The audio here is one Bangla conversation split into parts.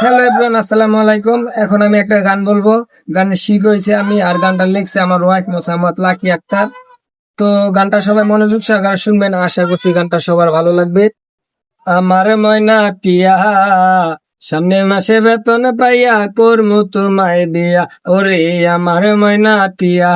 হ্যালো এভরিওয়ান, আসসালামু আলাইকুম। এখন আমি একটা গান বলবো। গানের শিখ হয়েছে আমি, আর গানটা লিখছে আমার ওয়াইফ মোসাম্মদ লাকি আক্তার। তো গানটা সবাই মনোযোগ সহকারে শুনবেন, আশা করছি গানটা সবার ভালো লাগবে। আমার ময়না টিয়া, সামনে মাসে বেতন পাইয়া করমু তোমায় বিয়া। ওরে আমার ময়না টিয়া,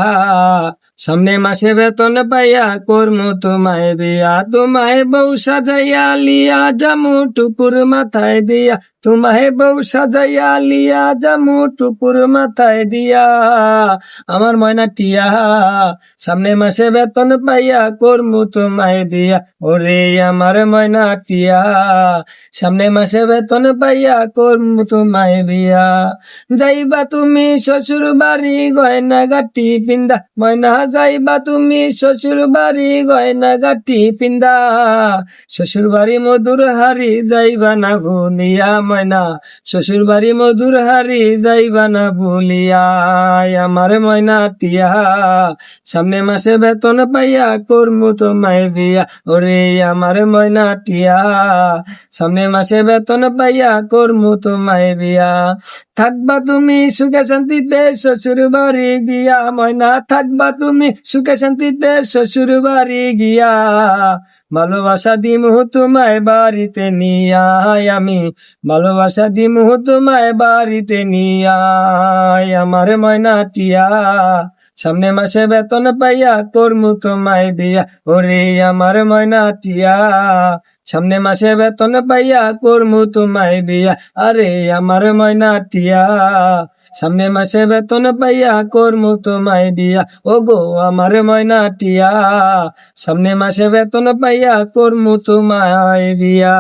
সামনে মাসে বেতন পাইয়া করমু তোমায় বিয়া। তোমায় বউ সাজাইয়া লিয়া জামু টুপুর মাথায় দিয়া, তোমায় বউ সাজাইয়া লিয়া জামু টুপুর মাথায় দিয়া। আমার ময়না টিয়া, সামনে মাসে বেতন পাইয়া করমু তোমায় বিয়া। ওরে আমার ময়না টিয়া, সামনে মাসে বেতন পাইয়া করমু তোমায় বিয়া। যাইবা তুমি শ্বশুর বাড়ি গয়না গাটি পিন্দা, ময়না যাইবা তুমি শ্বশুর বাড়ি গয়না গাটি পিন্দা। শ্বশুর বাড়ি মধুর হারি যাইবা না ভুলিয়া, ময়না শ্বশুর বাড়ি মধুর হারি যাইবা না ভুলিয়া। আমার ময়না টিয়া, সামনে মাসে বেতন পাইয়া করমু তোমায় বিয়া। ওরে আমার ময়না টিয়া, সামনে মাসে বেতন পাইয়া করমু তোমায় বিয়া। থাকবা তুমি সুখে শান্তিতে শ্বশুর বাড়ি গিয়া, ময়না থাকবা তুমি সুখে শান্তিতে শ্বশুর বাড়ি গিয়া। ভালোবাসা দিমু তোমায় বাড়িতে নিয়াই আমি, ভালোবাসা দিমু তোমায় বাড়িতে নিয়াই। আমার ময়না টিয়া, সামনে মাসে বেতন পাইয়া করমু তোমায় বিয়া। ওরে আমার ময়না টিয়া, সামনে মাসে বেতন পাইয়া করমু তোমায় বিয়া। আরে আমার ময়না টিয়া, সামনে মাসে বেতন পাইয়া করমু তোমায় বিয়া। ও গো আমার ময়না টিয়া, সামনে মাসে বেতন পাইয়া করমু তোমায় বিয়া।